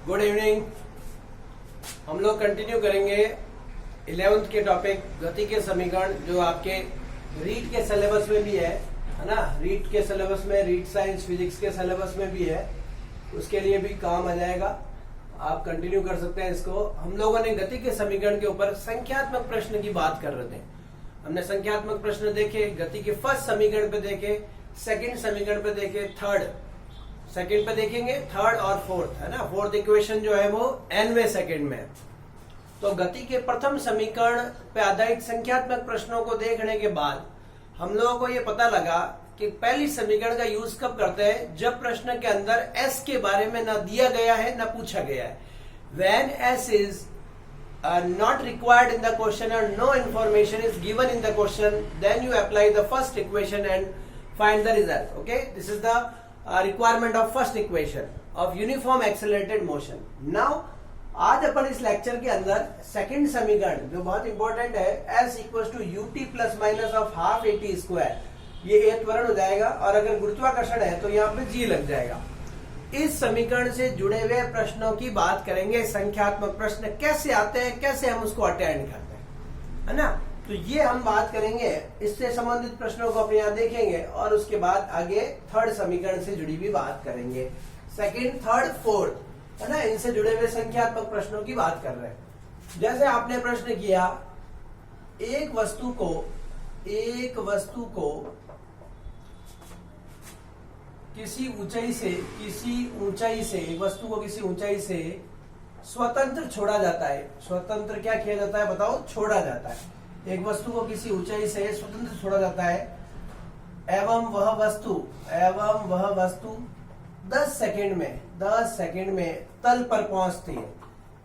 Good evening. हम लोग continue करेंगे 11th के टॉपिक गति के समीकरण, जो आपके रीट के सिलेबस में भी है ना। रीट के सिलेबस में, रीट साइंस फिजिक्स के सिलेबस में भी है, उसके लिए भी काम आ जाएगा। आप कंटिन्यू कर सकते हैं इसको। हम लोगों ने गति के समीकरण के ऊपर संख्यात्मक प्रश्न की बात कर रहे थे। हमने संख्यात्मक प्रश्न देखे, गति के फर्स्ट समीकरण पे देखे, सेकंड समीकरण पे देखे, थर्ड सेकंड पे देखेंगे, थर्ड और फोर्थ, है ना। फोर्थ इक्वेशन जो है वो nवें सेकंड में। तो गति के प्रथम समीकरण पे आधारित संख्यात्मक प्रश्नों को देखने के बाद हम लोगों को ये पता लगा कि पहली समीकरण का यूज कब करते हैं, जब प्रश्न के अंदर s के बारे में न दिया गया है न पूछा गया है। When s is not required in the question or no information is given in the question, then you apply the first equation and find the result. Okay, this is the requirement of first equation of uniform accelerated motion. Now आज अपन इस lecture के अंदर second समीकरण जो बहुत important है, s equal to u t plus minus of half a t square, ये a त्वरण हो जाएगा और अगर गुरुत्वाकर्षण है तो यहाँ पे g लग जाएगा। इस समीकरण से जुड़े हुए प्रश्नों की बात करेंगे। संख्यात्मक प्रश्न कैसे आते हैं, कैसे हम उसको अटेंड करते हैं, है ना। तो ये हम बात करेंगे, इससे संबंधित प्रश्नों को अपने यहाँ देखेंगे और उसके बाद आगे थर्ड समीकरण से जुड़ी भी बात करेंगे। सेकंड, थर्ड, फोर्थ, है ना, इनसे जुड़े हुए संख्यात्मक प्रश्नों की बात कर रहे हैं। जैसे आपने प्रश्न किया, एक वस्तु को किसी ऊंचाई से एक वस्तु को किसी ऊंचाई से स्वतंत्र छोड़ा जाता है। स्वतंत्र क्या किया जाता है, बताओ? छोड़ा जाता है। एक वस्तु को किसी ऊंचाई से स्वतंत्र छोड़ा जाता है एवं वह वस्तु 10 सेकंड में तल पर पहुंचती है।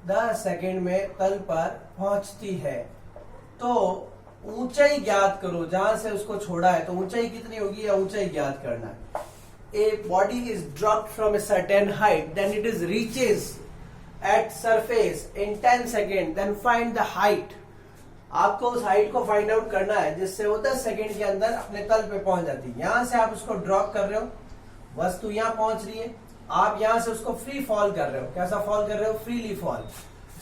10 सेकंड में तल पर पहुंचती है। तो ऊंचाई ज्ञात करो जहां से उसको छोड़ा है। तो ऊंचाई कितनी होगी, या ऊंचाई ज्ञात करना है। A body is dropped from a certain height, then it is reaches at surface in 10 seconds, then find the height. आपको उस हाइट को फाइंड आउट करना है जिससे वो 10 सेकंड के अंदर अपने तल पे पहुंच जाती है। यहां से आप उसको ड्रॉप कर रहे हो, वस्तु यहां पहुंच रही है, आप यहां से उसको फ्री फॉल कर रहे हो। कैसा फॉल कर रहे हो? Freely fall.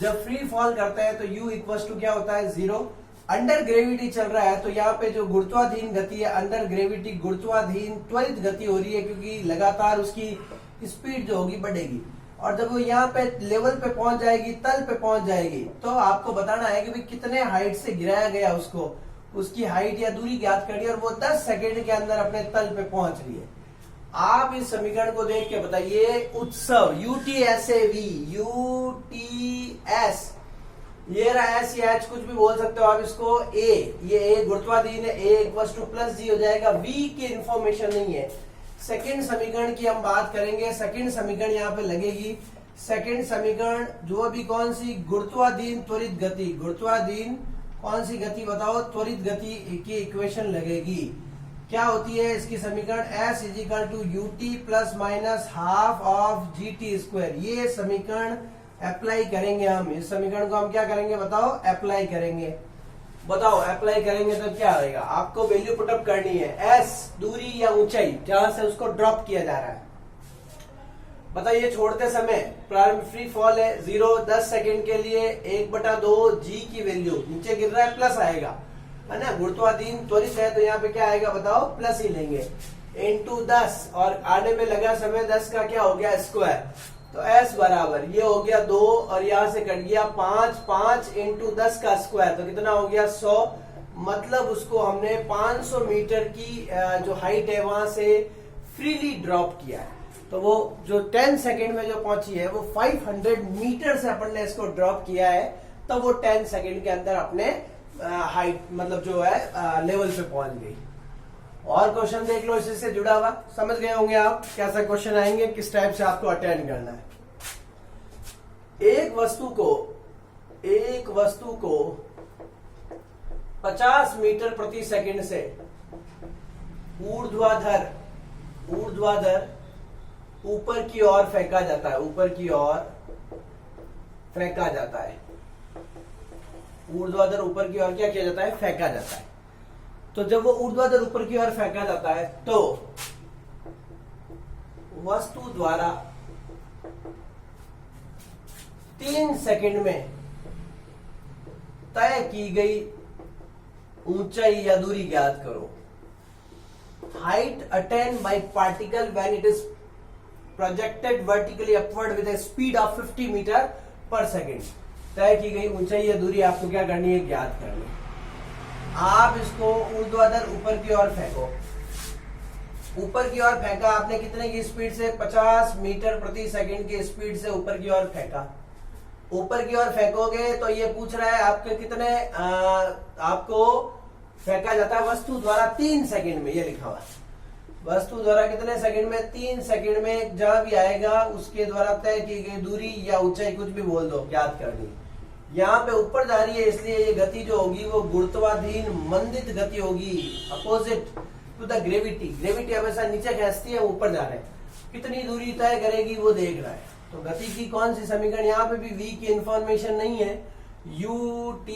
जब फ्री फॉल करते हैं तो u इक्वल टू क्या होता है, 0। अंडर ग्रेविटी चल रहा है तो यहाँ पे जो गुरुत्वाधीन गति है, अंडर ग्रेविटी गुरुत्वाधीन त्वरित गति हो रही है, क्योंकि लगातार उसकी स्पीड जो होगी बढ़ेगी। और जब वो यहाँ पे लेवल पे पहुंच जाएगी, तल पे पहुंच जाएगी, तो आपको बताना है कि भाई कितने हाइट से गिराया गया उसको, उसकी हाइट या दूरी ज्ञात करनी है और वो 10 सेकेंड के अंदर अपने तल पे पहुंच रही है। आप इस समीकरण को देख के बताइए। उत्सव, UTSAV, UTS, ये रहा एस या एच, कुछ भी बोल सकते हो आप इसको। ए, ये ए गुरुत्वाधीन है, ए इक्वल टू प्लस जी हो जाएगा। वी की इंफॉर्मेशन नहीं है। सेकंड समीकरण की हम बात करेंगे। सेकंड समीकरण यहाँ पे लगेगी। सेकंड समीकरण जो भी कौन सी, गुरुत्वाधीन त्वरित गति, गुरुत्वाधीन कौन सी गति बताओ, त्वरित गति की इक्वेशन लगेगी। क्या होती है इसकी समीकरण, s is equal to u t plus minus half of g t square. ये समीकरण अप्लाई करेंगे हम। इस समीकरण को हम क्या करेंगे बताओ, अप्लाई करेंगे। बताओ अप्लाई करेंगे तो क्या आएगा, आपको वैल्यू पुटअप करनी है। एस दूरी या ऊंचाई जहां से उसको ड्रॉप किया जा रहा है। बताइए, छोड़ते समय प्रारंभ फ्री फॉल है 0, 10 सेकेंड के लिए 1/2 जी की वैल्यू, नीचे गिर रहा है प्लस आएगा, है ना। गुरुत्वाधीन त्वरित है तो यहाँ पे क्या आएगा बताओ, प्लस ही लेंगे, इंटू 10, और आने में लगा समय 10 का क्या हो गया, स्क्वायर। तो s बराबर ये हो गया 2 और यहां से कट गया 5 इंटू 10 का स्क्वायर, तो कितना हो गया 100। मतलब उसको हमने 500 मीटर की जो हाइट है वहां से फ्रीली ड्रॉप किया है। तो वो जो 10 सेकेंड में जो पहुंची है वो 500 मीटर से अपन ने इसको ड्रॉप किया है। तो वो 10 सेकेंड के अंदर अपने हाइट मतलब जो है लेवल पे पहुंच गई। और क्वेश्चन देख लो इसी से जुड़ा हुआ, समझ गए होंगे आप कैसा क्वेश्चन आएंगे, किस टाइप से आपको अटेंड करना है। एक वस्तु को 50 मीटर प्रति सेकंड से ऊर्ध्वाधर ऊपर की ओर फेंका जाता है। ऊर्ध्वाधर ऊपर की ओर क्या किया जाता है, फेंका जाता है। तो जब वो ऊर्ध्वाधर ऊपर की ओर फेंका जाता है तो वस्तु द्वारा 3 सेकंड में तय की गई ऊंचाई या दूरी ज्ञात करो। Height attain by particle when it is projected vertically upward with a speed of 50 metre per second. तय की गई ऊंचाई या दूरी आपको क्या करनी है, ज्ञात करनी है। आप इसको ऊर्ध्वाधर ऊपर की ओर फेंको। ऊपर की ओर फेंका आपने, कितने की स्पीड से, 50 मीटर प्रति सेकंड की स्पीड से ऊपर की ओर फेंका। ऊपर की ओर फेंकोगे तो ये पूछ रहा है आपके कितने आपको फेंका जाता है वस्तु द्वारा 3 सेकंड में। ये लिखा हुआ है वस्तु द्वारा कितने सेकंड में, 3 सेकंड में। जहां भी आएगा उसके द्वारा तय की गई दूरी या ऊंचाई, कुछ भी बोल दो, ज्ञात करनी। यहाँ पे ऊपर जा रही है इसलिए ये गति जो होगी वो गुरुत्वाधीन मंदित गति होगी, opposite to the gravity. Gravity हमेशा नीचे खींचती है, ऊपर जा रहे हैं। कितनी दूरी तय करेगी वो देख रहा है। तो गति की कौन सी समीकरण, यहाँ पे भी v की इंफॉर्मेशन नहीं है, u t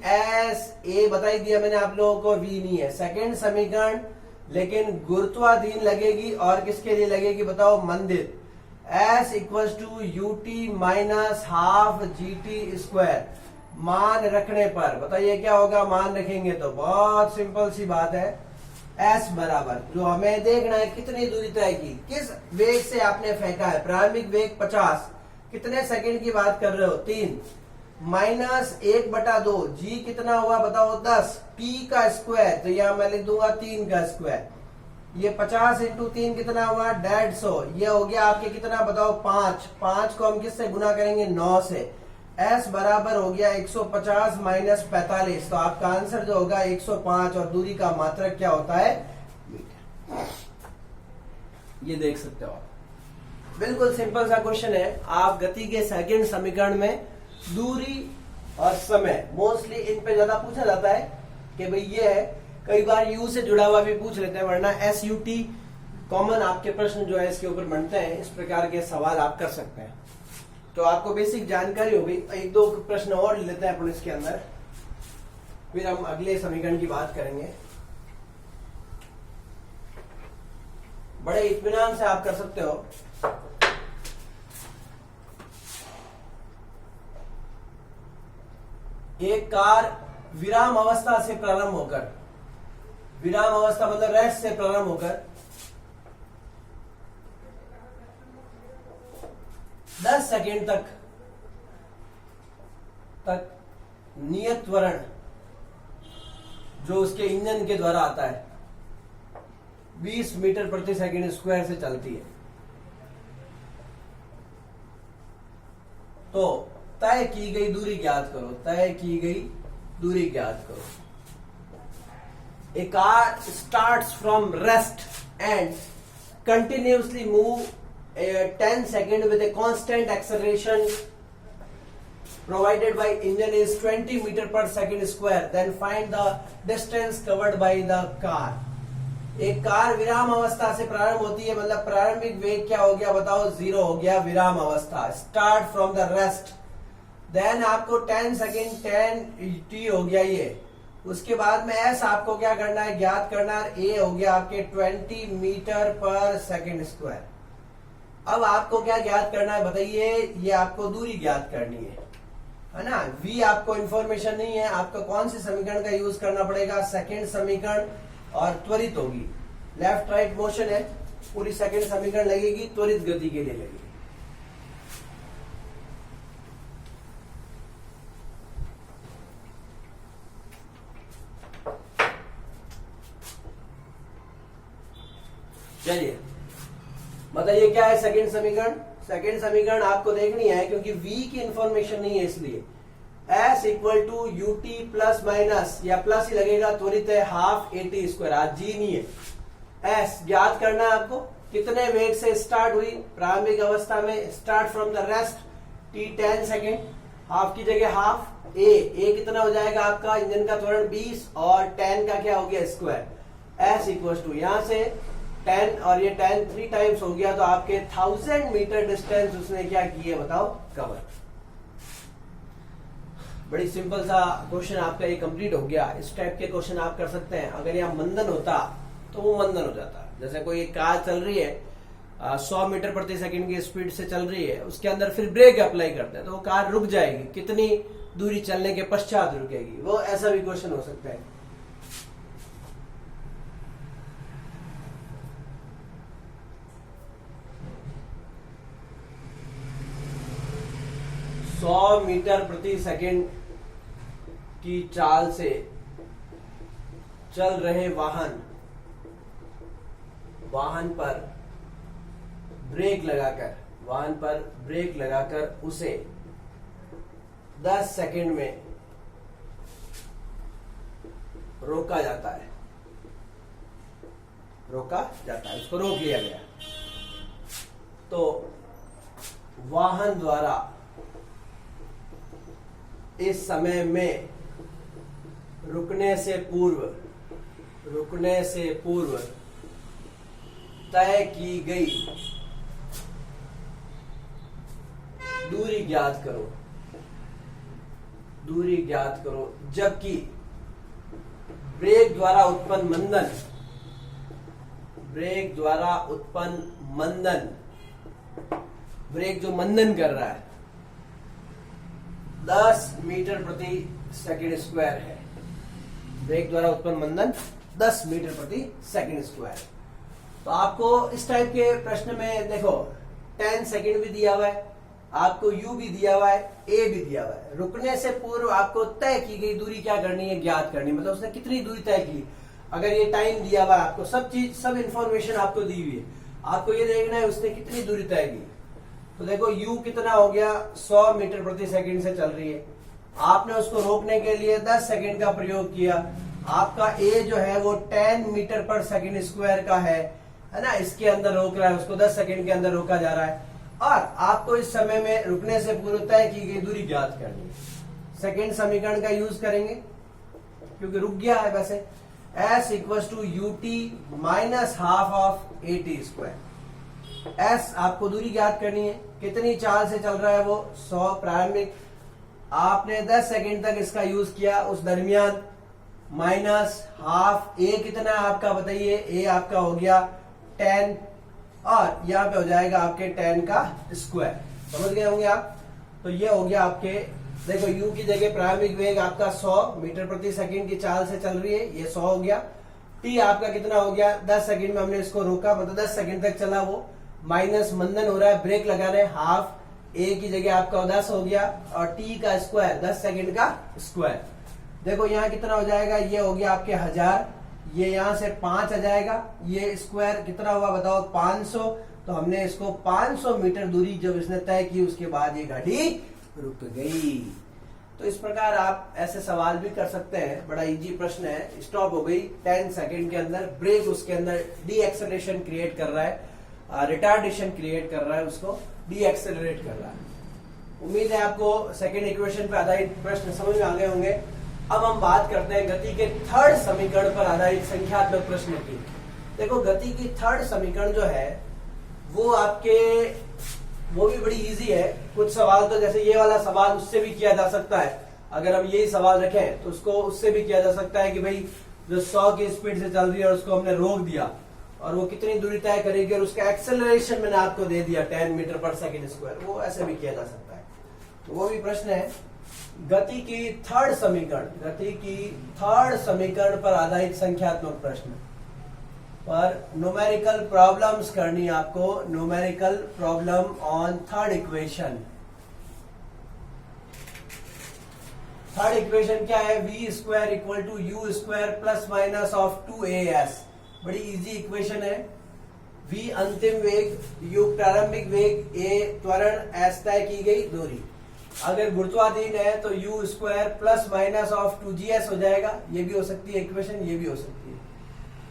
s a बताई दिया मैंने आप लोगों को, v नहीं है। सेकेंड समीकरण लेकिन गुरुत्वाधीन लगेगी और किसके लिए लगेगी बताओ, मंदित। s equal to u t minus half g t square. मान रखने पर बताइए क्या होगा, मान रखेंगे तो बहुत सिंपल सी बात है, s बराबर जो हमें देखना है कितनी दूरी तय की, किस वेग से आपने फेंका है। प्रारंभिक वेग 50, कितने सेकंड की बात कर रहे हो, 3 माइनस 1/2, जी कितना हुआ बताओ 10, टी का स्क्वायर तो यहां मैं लिख दूंगा 3 का स्क्वायर। ये 50 इंटू 3 कितना हुआ 150, ये हो गया आपके कितना बताओ 5 को हम किससे गुना करेंगे 9 से। s बराबर हो गया 150 माइनस 45, तो आपका आंसर जो होगा 105 और दूरी का मात्रक क्या होता है, मीटर। ये देख सकते हो आप, बिल्कुल सिंपल सा क्वेश्चन है। आप गति के सेकंड समीकरण में दूरी और समय मोस्टली इन पे ज्यादा पूछा जाता है कि भाई ये है, कई बार यू से जुड़ा हुआ भी पूछ लेते हैं, वरना एस यू टी कॉमन आपके प्रश्न जो है इसके ऊपर बनते हैं। इस प्रकार के सवाल आप कर सकते हैं। तो आपको बेसिक जानकारी हो गई। एक दो प्रश्न और लेते हैं अपन इसके अंदर, फिर हम अगले समीकरण की बात करेंगे। बड़े इत्मीनान से आप कर सकते हो। एक कार विराम अवस्था से प्रारंभ होकर, विराम अवस्था मतलब रेस्ट से प्रारंभ होकर 10 सेकेंड तक नियत त्वरण जो उसके इंजन के द्वारा आता है 20 मीटर प्रति सेकेंड स्क्वायर से चलती है। तो तय की गई दूरी ज्ञात करो, तय की गई दूरी ज्ञात करो। A car starts from rest and continuously move 10 seconds with a constant acceleration provided by engine is 20 meter per second square. Then find the distance covered by the car. एक कार विराम अवस्था से प्रारंभ होती है, मतलब प्रारंभिक वेग क्या हो गया बताओ, 0 हो गया विराम अवस्था। Start from the rest, then आपको 10 सेकेंड 10 टी हो गया ये। उसके बाद में एस आपको क्या करना है, ज्ञात करना है। ए हो गया आपके 20 मीटर पर सेकेंड स्क्वायर। अब आपको क्या ज्ञात करना है बताइए, ये आपको दूरी ज्ञात करनी है ना। वी आपको इंफॉर्मेशन नहीं है, आपको कौन सी समीकरण का यूज करना पड़ेगा, सेकेंड समीकरण, और त्वरित होगी। लेफ्ट राइट मोशन है, पूरी सेकेंड समीकरण लगेगी, त्वरित गति के लिए लगेगी। चलिए बताइए क्या है सेकेंड समीकरण। सेकेंड समीकरण आपको देखनी है क्योंकि v की इंफॉर्मेशन नहीं है, इसलिए s equal to u t plus minus, या प्लस ही लगेगा, त्वरित है हाफ ए टी स्क्वायर, आज जी नहीं है। s ज्ञात करना है आपको, कितने वेग से स्टार्ट हुई प्रारंभिक अवस्था में, start from the rest, t 10 second, half की जगह हाफ, a कितना हो जाएगा आपका इंजन का त्वरण 20 और 10 का क्या हो गया स्क्वायर। s इक्वल टू यहां से 10 और ये 10 3 टाइम्स हो गया, तो आपके 1000 मीटर डिस्टेंस उसने क्या किए बताओ, कवर। बड़ी सिंपल सा क्वेश्चन आपका ये कंप्लीट हो गया। इस टाइप के क्वेश्चन आप कर सकते हैं। अगर यहाँ मंदन होता तो वो मंदन हो जाता। जैसे कोई कार चल रही है 100 मीटर प्रति सेकंड की स्पीड से चल रही है, उसके अंदर फिर ब्रेक अप्लाई करते हैं तो वो कार रुक जाएगी, कितनी दूरी चलने के पश्चात रुकेगी, वो ऐसा भी क्वेश्चन हो सकता है। सौ मीटर प्रति सेकंड की चाल से चल रहे वाहन पर ब्रेक लगाकर उसे 10 सेकंड में रोका जाता है, उसको रोक लिया गया। तो वाहन द्वारा इस समय में रुकने से पूर्व तय की गई दूरी ज्ञात करो, जबकि ब्रेक द्वारा उत्पन्न मंदन, ब्रेक जो मंदन कर रहा है 10 मीटर प्रति सेकंड स्क्वायर है। ब्रेक द्वारा उत्पन्न मंदन 10 मीटर प्रति सेकंड स्क्वायर। तो आपको इस टाइप के प्रश्न में देखो 10 सेकंड भी दिया हुआ है, आपको u भी दिया हुआ है, a भी दिया हुआ है। रुकने से पूर्व आपको तय की गई दूरी क्या करनी है, ज्ञात करनी, मतलब उसने कितनी दूरी तय की। अगर ये टाइम दिया हुआ है आपको, सब इंफॉर्मेशन आपको दी हुई है, आपको ये देखना है उसने कितनी दूरी तय की। तो देखो u कितना हो गया, 100 मीटर प्रति सेकंड से चल रही है, आपने उसको रोकने के लिए 10 सेकंड का प्रयोग किया। आपका a जो है वो 10 मीटर पर सेकंड स्क्वायर का है ना, इसके अंदर रोक रहा है, उसको 10 सेकंड के अंदर रोका जा रहा है और आपको इस समय में रुकने से पूर्व तय की गई दूरी ज्ञात करनी है। सेकंड समीकरण का यूज करेंगे क्योंकि रुक गया है वैसे। s equals to ut minus half of at square. s आपको दूरी ज्ञात करनी है, कितनी चाल से चल रहा है वो 100 प्रारंभिक, आपने 10 सेकंड तक इसका यूज किया, उस दरमियान माइनस हाफ a कितना है आपका बताइए, a आपका हो गया 10 और यहाँ पे हो जाएगा आपके 10 का स्क्वायर। समझ गए होंगे आप। तो ये हो गया आपके, देखो u की जगह प्रारंभिक वेग आपका 100 मीटर प्रति सेकंड की चाल से चल रही है, ये 100 हो गया। t आपका कितना हो गया, 10 सेकंड में हमने इसको रोका, मतलब 10 सेकंड तक चला वो, माइनस मंदन हो रहा है, ब्रेक लगा रहे, हाफ a की जगह आपका 10 हो गया और t का स्क्वायर 10 सेकंड का स्क्वायर। देखो यहाँ कितना हो जाएगा, ये हो गया आपके 1000, ये यहाँ से 5 आ जाएगा, ये स्क्वायर कितना हुआ बताओ 500। तो हमने इसको 500 मीटर दूरी जब इसने तय की उसके बाद ये गाड़ी रुक गई। तो इस प्रकार आप ऐसे सवाल भी कर सकते हैं, बड़ा इजी प्रश्न है। स्टॉप हो गई 10 सेकंड के अंदर, ब्रेक उसके अंदर डी एक्सेलरेशन क्रिएट कर रहा है, रिटार्डेशन क्रिएट कर रहा है, उसको डी एक्सेलरेट कर रहा है। उम्मीद है आपको सेकंड इक्वेशन पर आधारित प्रश्न समझ में आ गए होंगे। अब हम बात करते हैं गति के थर्ड समीकरण पर आधारित संख्यात्मक प्रश्न की। देखो गति की थर्ड समीकरण जो है वो भी बड़ी इजी है। कुछ सवाल तो जैसे ये वाला सवाल उससे भी किया जा सकता है, अगर हम यही सवाल रखें तो उसको उससे भी किया जा सकता है कि भाई जो 100 की स्पीड से चल रही है और उसको हमने रोक दिया और वो कितनी दूरी तय करेगी और उसका एक्सेलरेशन मैंने आपको दे दिया 10 मीटर पर सेकंड स्क्वायर, वो ऐसे भी किया जा सकता है। तो वो भी प्रश्न है। गति की थर्ड समीकरण पर आधारित संख्यात्मक प्रश्न पर न्यूमेरिकल प्रॉब्लम्स करनी है आपको। Numerical problem on third equation. Third equation क्या है, v square equal to u square plus minus of 2as। बड़ी इजी इक्वेशन है। v अंतिम वेग, u प्रारंभिक वेग, a त्वरण, s तय की गई दूरी। अगर गुरुत्वाधीन है तो u square plus minus of 2gs हो जाएगा। ये भी हो सकती है इक्वेशन, ये भी हो सकती है।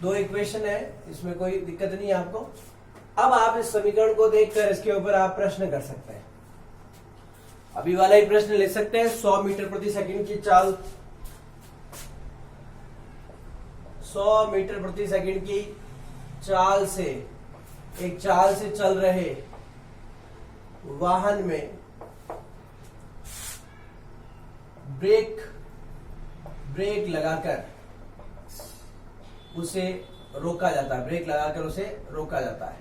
दो इक्वेशन है, इसमें कोई दिक्कत नहीं है आपको। अब आप इस समीकरण को देखकर इसके ऊपर आप प्रश्न कर सकते हैं। अभी वाला ही प्रश्न ले सकते हैं। 100 मीटर प्रति सेकंड की चाल, 100 मीटर प्रति सेकंड की चाल से चल रहे वाहन में ब्रेक लगाकर उसे रोका जाता है।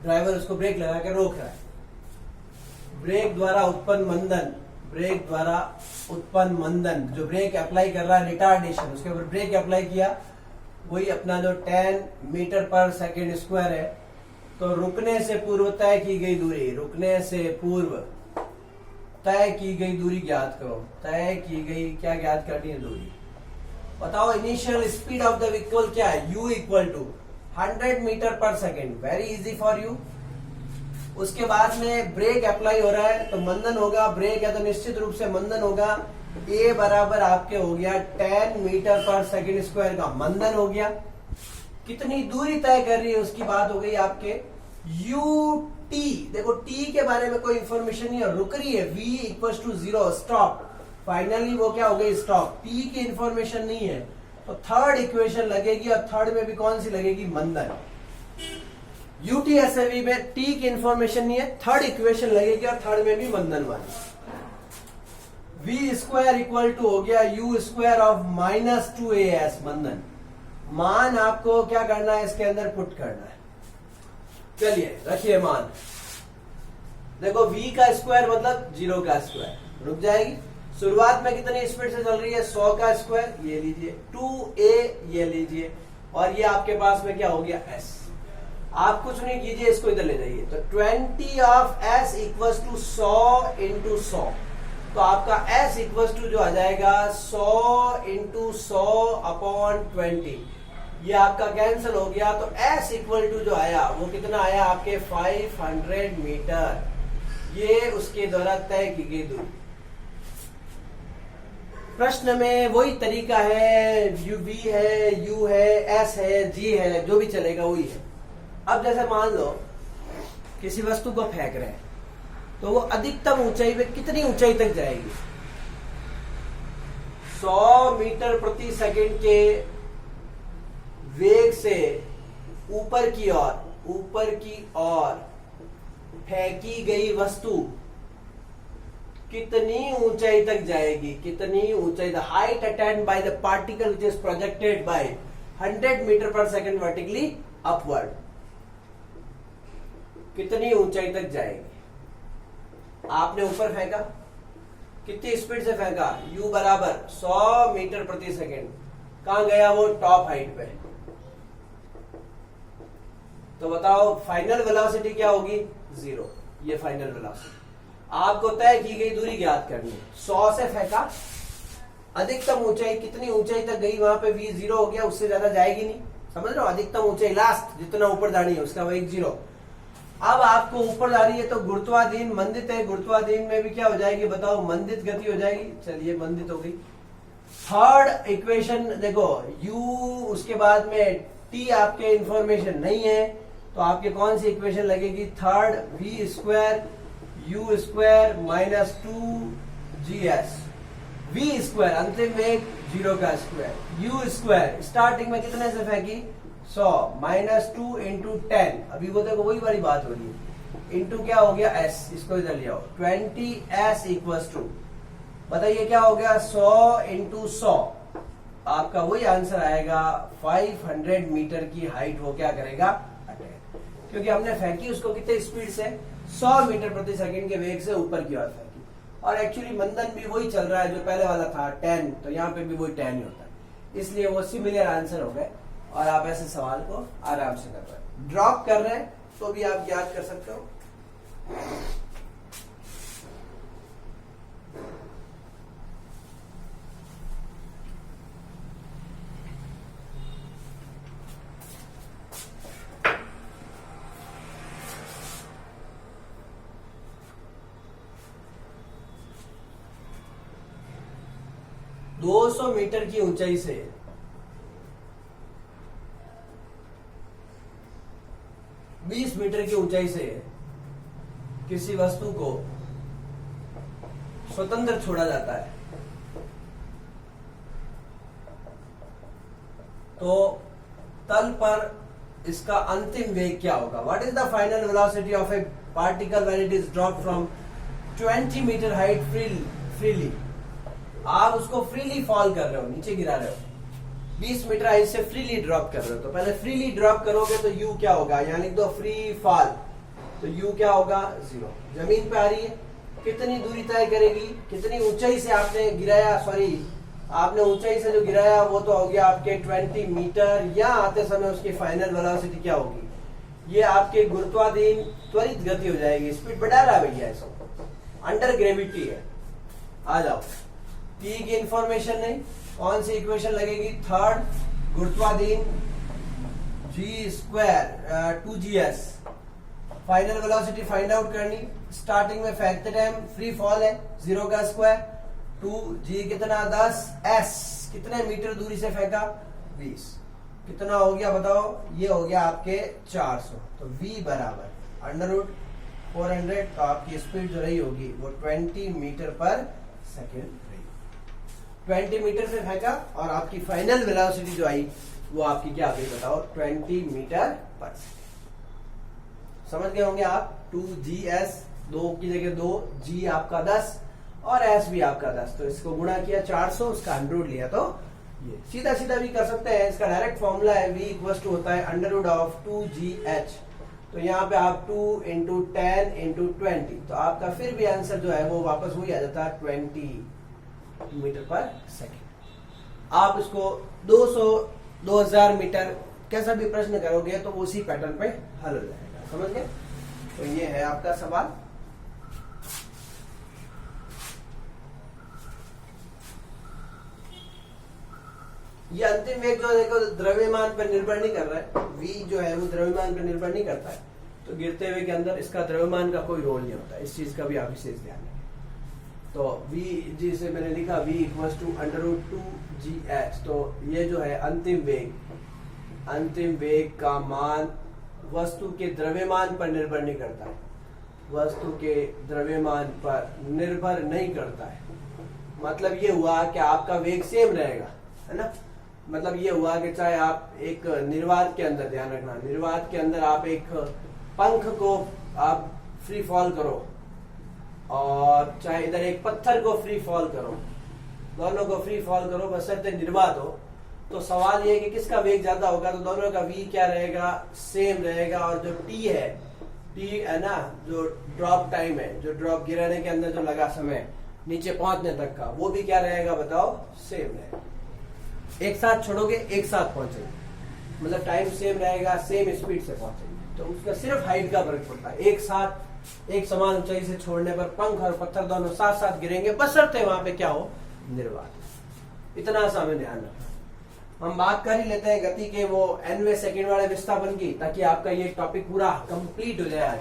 ड्राइवर उसको ब्रेक लगा के रोक रहा है। ब्रेक द्वारा उत्पन्न मंदन, ब्रेक द्वारा उत्पन्न मंदन, जो ब्रेक अप्लाई कर रहा है रिटार्डेशन, उसके ऊपर ब्रेक अप्लाई किया, वही अपना जो 10 मीटर पर सेकेंड स्क्वायर है। तो रुकने से पूर्व तय की गई दूरी, रुकने से पूर्व तय की गई दूरी ज्ञात करो। तय की गई क्या ज्ञात करनी है? दूरी। बताओ initial speed of the vehicle क्या है? u equal to 100 metre per second. Very easy for you. उसके बाद में ब्रेक अप्लाई हो रहा है तो मंदन होगा, ब्रेक है तो निश्चित रूप से मंदन होगा। a बराबर आपके हो गया 10 मीटर पर सेकेंड स्क्वायर का मंदन हो गया। कितनी दूरी तय कर रही है उसकी बात हो गई आपके ut। देखो t के बारे में कोई इंफॉर्मेशन नहीं है, रुक रही है। v equal to 0 stop. Finally वो क्या हो गई? स्टॉप। t की इंफॉर्मेशन नहीं है तो थर्ड इक्वेशन लगेगी, और थर्ड में भी कौन सी लगेगी? मंदन। UTSAV में t की इंफॉर्मेशन नहीं है, थर्ड इक्वेशन लगेगी और थर्ड में भी मंदन वाली। v स्क्वायर इक्वल टू हो गया u स्क्वायर ऑफ -2as मंदन। मान आपको क्या करना है? इसके अंदर पुट करना है। चलिए रखिए मान। देखो v का स्क्वायर मतलब 0 का स्क्वायर, रुक जाएगी। शुरुआत में कितनी स्पीड से चल रही है? 100 का स्क्वायर, ये लीजिए 2a, ये लीजिए, और ये आपके पास में क्या हो गया? s। आप कुछ नहीं कीजिए, इसको इधर ले जाइए। तो 20 of s equals to 100 into 100। तो आपका s इक्वल्स टू जो आ जाएगा 100 इंटू 100 अपॉन 20। ये आपका कैंसिल हो गया। तो s इक्वल टू जो आया वो कितना आया आपके? 500 मीटर। ये उसके द्वारा तय की गई दूरी। प्रश्न में वही तरीका है, v है, u है, s है, g है, जो भी चलेगा वही है। अब जैसे मान लो किसी वस्तु को फेंक रहे हैं तो वो अधिकतम ऊंचाई पे कितनी ऊंचाई तक जाएगी? 100 मीटर प्रति सेकंड के वेग से ऊपर की ओर फेंकी गई वस्तु कितनी ऊंचाई तक जाएगी? कितनी ऊंचाई? The height attend by the particle which is projected by 100 metre per second vertically upward. कितनी ऊंचाई तक जाएगी? आपने ऊपर फेंका, कितनी स्पीड से फेंका? u बराबर 100 मीटर प्रति सेकंड। कहां गया वो? टॉप हाइट पे। तो बताओ फाइनल वेलोसिटी क्या होगी? 0। ये फाइनल वेलोसिटी। आपको तय की गई दूरी ज्ञात करनी है। 100 से फेंका, अधिकतम ऊंचाई कितनी ऊंचाई तक गई? वहां पे v 0 हो गया, उससे ज्यादा जाएगी नहीं। समझ रहे हो? अधिकतम ऊंचाई लास्ट जितना ऊपर जानी है उसका वेग 0। अब आपको ऊपर जा रही है तो गुरुत्वाधीन मंदित है, गुरुत्वाधीन में भी क्या हो जाएगी? बताओ मंदित गति हो जाएगी। चलिए मंदित हो गई। थर्ड इक्वेशन देखो u, उसके बाद में t आपके इंफॉर्मेशन नहीं है तो आपके कौन सी इक्वेशन लगेगी? Third v square u square minus 2gs। v square अंतिम वेग 0 का स्क्वायर, u स्क्वायर स्टार्टिंग में कितने से फेंकी? 100 माइनस 2 इंटू 10। अभी वो देखो वही वाली बात हो रही है। इंटू क्या हो गया? s। इसको इधर ले आओ। 20s इक्वल्स टू, बताइए क्या हो गया? 100 इंटू 100। आपका वही आंसर आएगा 500 मीटर की हाइट वो क्या करेगा? अटेन। क्योंकि हमने फेंकी उसको कितने स्पीड से? 100 मीटर प्रति सेकंड के वेग से ऊपर की ओर फेंकी। और एक्चुअली मंदन भी वही चल रहा है जो पहले वाला था 10, तो यहाँ पे भी वही 10 ही होता है, इसलिए वो सिमिलर आंसर हो गए। और आप ऐसे सवाल को आराम से कर रहे हैं। ड्रॉप कर रहे हैं तो भी आप याद कर सकते हो। दो 200 मीटर की ऊंचाई से 20 मीटर की ऊंचाई से किसी वस्तु को स्वतंत्र छोड़ा जाता है तो तल पर इसका अंतिम वेग क्या होगा? What is the final velocity of a particle when it is drop from 20 metre height freely? आप उसको फ्रीली फॉल कर रहे हो, नीचे गिरा रहे हो, 20 मीटर हाइट से फ्रीली ड्रॉप कर रहे हो। तो पहले फ्रीली ड्रॉप करोगे तो u क्या होगा? यहाँ लिख दो फ्री फॉल। तो u क्या होगा 0। जमीन पे आ रही है, कितनी दूरी तय करेगी, कितनी ऊंचाई से आपने गिराया, सॉरी आपने ऊंचाई से जो गिराया वो तो हो गया आपके 20 मीटर। यहाँ आते समय उसकी फाइनल वेलोसिटी क्या होगी, ये आपके गुरुत्वाधीन त्वरित गति हो जाएगी। स्पीड बढ़ा रहा है भैया, ऐसा अंडर ग्रेविटी है। आ जाओ, टी की इंफॉर्मेशन नहीं, कौन सी इक्वेशन लगेगी, थर्ड गुरुत्वाधीन g² 2gs। Final velocity find out करनी, स्टार्टिंग में फेंकते टाइम फ्री फॉल है 0 का स्क्वायर, 2g कितना 10, s कितने मीटर दूरी से फेंका 20, कितना हो गया बताओ, ये हो गया आपके 400। तो v बराबर अंडररूट 400। तो आपकी स्पीड जो रही होगी वो 20 मीटर पर सेकेंड रही। 20 मीटर से फेंका और आपकी फाइनल वेलोसिटी जो आई वो आपकी क्या आ गई बताओ, 20 मीटर पर सेकेंड। समझ गए होंगे आप। 2gs, 2 की जगह 2, g आपका 10 और s भी आपका 10, तो इसको गुणा किया 400, उसका अंडररूट लिया, तो ये सीधा सीधा भी कर सकते हैं। इसका डायरेक्ट फॉर्मूला है v इक्वल टू होता है अंडररूट ऑफ 2gh। तो यहाँ पे आप 2 इंटू 10 इंटू 20, तो आपका फिर भी आंसर जो है वो वापस वही आ जाता है 20 मीटर पर सेकेंड। आप इसको 200 2000 मीटर कैसा भी प्रश्न करोगे तो उसी पैटर्न पे हल हो जाएगा। समझ गए। तो ये है आपका सवाल। ये अंतिम वेग जो देखो द्रव्यमान पर निर्भर नहीं कर रहा है, v जो है वो द्रव्यमान पर निर्भर नहीं करता है, तो गिरते हुए के अंदर इसका द्रव्यमान का कोई रोल नहीं होता। इस चीज का भी आप विशेष ध्यान रखें। तो v जिसे मैंने लिखा v equal to under root 2gh, तो ये जो है अंतिम वेग का मान वस्तु के द्रव्यमान पर निर्भर नहीं करता है, वस्तु के द्रव्यमान पर निर्भर नहीं करता है। मतलब ये हुआ कि आपका वेग सेम रहेगा, है ना। मतलब ये हुआ कि चाहे आप एक निर्वात के अंदर, ध्यान रखना, निर्वात के अंदर आप एक पंख को आप फ्री फॉल करो और चाहे इधर एक पत्थर को फ्री फॉल करो, दोनों को फ्री फॉल करो बशर्ते निर्वात हो, तो सवाल ये है कि किसका वेग ज्यादा होगा, तो दोनों का v क्या रहेगा, सेम रहेगा। और जो t है ना, जो ड्रॉप टाइम है, जो ड्रॉप गिराने के अंदर जो लगा समय नीचे पहुंचने तक का, वो भी क्या रहेगा बताओ, सेम रहेगा। एक साथ छोड़ोगे एक साथ पहुंचेंगे, मतलब टाइम सेम रहेगा, सेम स्पीड से पहुंचेंगे। तो उसका सिर्फ हाइट का फर्क पड़ता है। एक साथ एक समान ऊंचाई से छोड़ने पर पंख और पत्थर दोनों साथ साथ गिरेंगे बशर्ते वहां पे क्या हो, निर्वात। इतना सा हमें ध्यान रखना। हम बात कर ही लेते हैं गति के वो nवें सेकंड वाले विस्थापन की, ताकि आपका ये टॉपिक पूरा कंप्लीट हो जाए आज।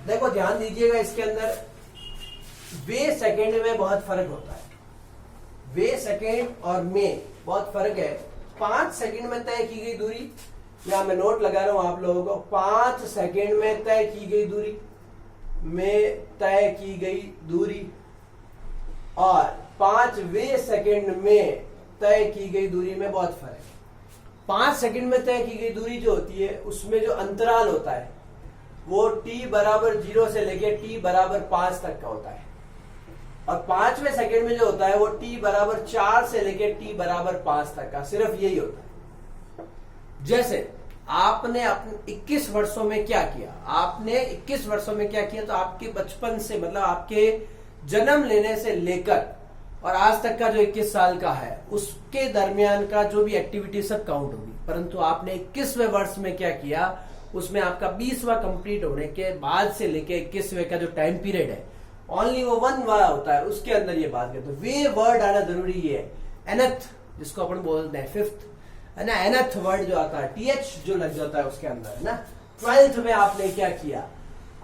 देखो ध्यान दीजिएगा, इसके अंदर वे सेकंड में बहुत फर्क होता है। वे सेकंड और में बहुत फर्क है। 5 सेकंड में तय की गई दूरी, या मैं नोट लगा रहा हूं आप लोगों को, 5 सेकंड में तय की गई दूरी, में तय की गई दूरी और 5वें सेकंड में तय की गई दूरी में बहुत फर्क है। 5 सेकंड में तय की गई दूरी जो होती है उसमें जो अंतराल होता है वो t बराबर 0 से लेके t बराबर 5 तक का होता है, और 5वें सेकंड में जो होता है वो t बराबर 4 से लेके t बराबर 5 तक का, सिर्फ यही होता है। जैसे आपने अपने 21 वर्षों में क्या किया, आपने 21 वर्षों में क्या किया, तो आपके बचपन से, मतलब आपके जन्म लेने से लेकर और आज तक का जो 21 साल का है उसके दरमियान का जो भी एक्टिविटी सब काउंट होगी। परंतु आपने 21वें वर्ष में क्या किया, उसमें आपका 20वां कंप्लीट होने के बाद से लेके 21वें का जो टाइम पीरियड है, ओनली वो 1 वाला होता है, उसके अंदर ये बात करते हैं। वे वर्ड आना जरूरी है। एनथ जिसको अपन बोलते हैं 5th, है ना, एनथ वर्ड जो आता है, th जो लग जाता है उसके अंदर, है ना। 12th में आपने क्या किया,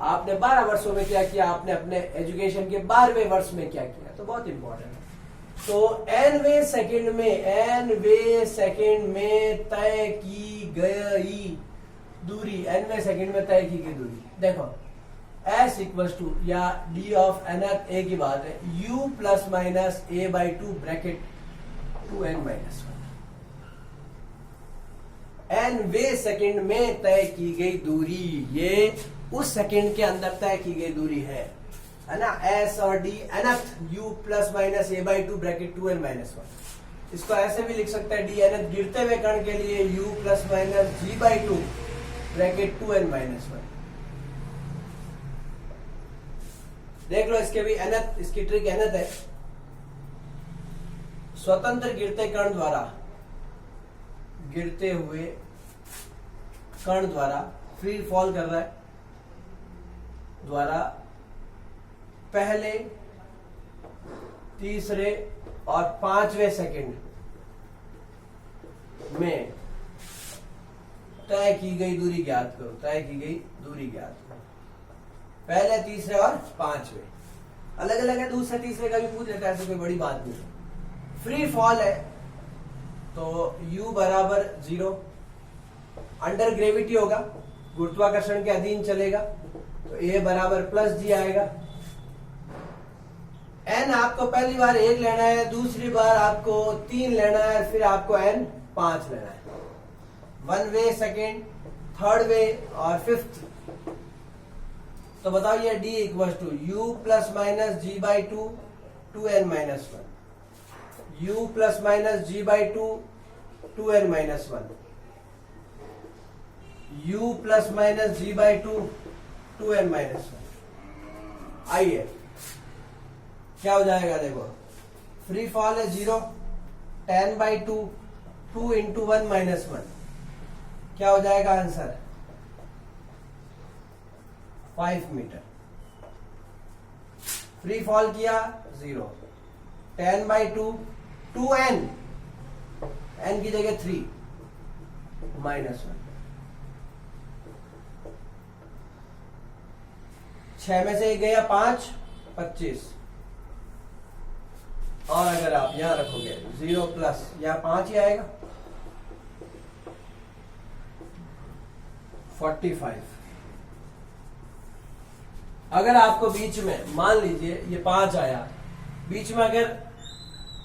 आपने 12 वर्षों में क्या किया, आपने अपने एजुकेशन के 12वें वर्ष में क्या किया, तो बहुत इंपॉर्टेंट है। तो nवें सेकंड में तय की गई दूरी, nवें सेकंड में तय की गई दूरी, देखो s इक्वल टू, या d ऑफ nth a की बात है, u plus minus a/2 bracket 2n minus 1। nवें सेकंड में तय की गई दूरी, ये उस सेकंड के अंदर तय की गई दूरी है ना। s और d nth u plus minus a/2 bracket 2n minus 1। इसको ऐसे भी लिख सकते हैं डी nth गिरते हुए कण के लिए u plus minus g by two bracket 2n minus 1। देख लो इसके भी nth, इसकी ट्रिक nth है। स्वतंत्र गिरते कण द्वारा, गिरते हुए कण द्वारा फ्री फॉल कर रहा है, द्वारा पहले, तीसरे और पांचवें सेकंड में तय की गई दूरी ज्ञात करो। तय की गई दूरी ज्ञात करो, पहले, तीसरे और पांचवें। अलग अलग है, दूसरे तीसरे का भी पूछ लेता है, ऐसे कोई बड़ी बात नहीं। फ्री फॉल है तो u बराबर 0, अंडर ग्रेविटी होगा, गुरुत्वाकर्षण के अधीन चलेगा, तो a बराबर प्लस जी आएगा। n आपको पहली बार 1 लेना है, दूसरी बार आपको 3 लेना है, फिर आपको n 5 लेना है। 1 वे, सेकेंड, थर्ड वे और फिफ्थ। तो बताओ ये d equal to u plus minus g by two 2n minus 1, u plus minus g by two 2n minus 1, u plus minus g by two 2n minus 1। आइए क्या हो जाएगा, देखो free fall है 0, 10 बाई टू 2 इंटू 1 माइनस 1, क्या हो जाएगा answer 5 metre. Free fall किया 0, 10 बाई टू 2n, n की जगह 3 माइनस 1, 6 में से 1 गया 5, 25। और अगर आप यहां रखोगे 0 प्लस, यहां 5 ही आएगा, 45। अगर आपको बीच में मान लीजिए ये 5 आया, बीच में अगर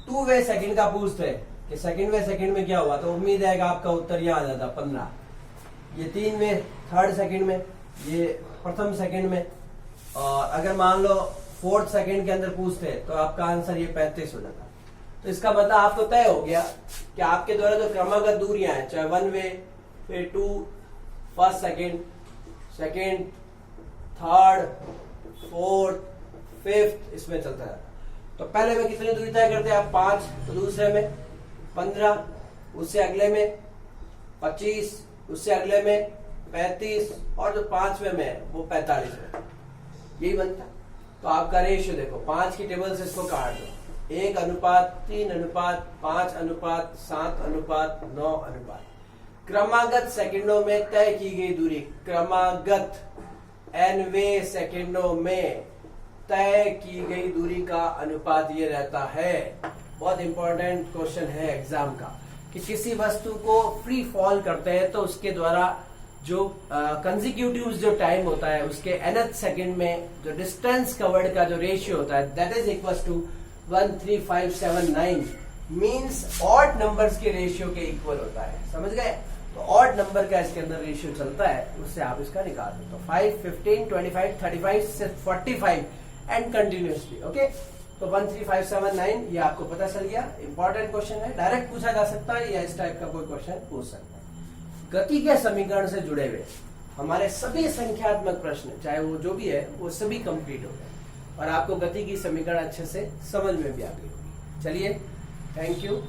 2 वे सेकंड का पूछते कि सेकंड वे सेकंड में क्या हुआ, तो उम्मीद है कि आपका उत्तर यहां आ जाता 15। ये 3 वे थर्ड सेकंड में, ये प्रथम सेकंड में, और अगर मान लो फोर्थ सेकंड के अंदर पूछते तो आपका आंसर ये 35 हो जाता। तो इसका मतलब आपको तय हो गया कि आपके द्वारा जो क्रमागत दूरियां हैं, चाहे 1 वे, फिर 2, first second, second, third, fourth, fifth, इसमें चलता है। तो पहले में कितनी दूरी तय करते हैं आप 5, तो दूसरे में 15, उससे अगले में 25, उससे अगले में 35, और जो 5वें में है वो 45 है। यही बनता। तो आपका रेशियो देखो, 5 की टेबल से इसको काट दो, 1 अनुपात 3 अनुपात 5 अनुपात 7 अनुपात 9 अनुपात। क्रमागत सेकंडों में तय की गई दूरी, क्रमागत nवे सेकंडों में तय की गई दूरी का अनुपात ये रहता है। बहुत इंपॉर्टेंट क्वेश्चन है एग्जाम का, कि किसी वस्तु को फ्री फॉल करते हैं तो उसके द्वारा जो कंसेक्यूटिव जो टाइम होता है, उसके nth सेकंड में जो डिस्टेंस कवर्ड का जो रेशियो होता है, that is equal to 13579, means odd numbers के रेशियो के इक्वल होता है। समझ गए? तो ऑड नंबर का इसके अंदर रेशियो चलता है, उससे आप इसका निकाल दो। तो 5, 15, 25, 35 से 45 एंड कंटिन्यूसली। ओके, तो 13579 ये आपको पता चल गया। इंपॉर्टेंट क्वेश्चन है, डायरेक्ट पूछा जा सकता है या इस टाइप का कोई क्वेश्चन पूछ सकता है। गति के समीकरण से जुड़े हुए हमारे सभी संख्यात्मक प्रश्न, चाहे वो जो भी है, वो सभी कंप्लीट हो गए और आपको गति की समीकरण अच्छे से समझ में भी आ गई होगी। चलिए, थैंक यू।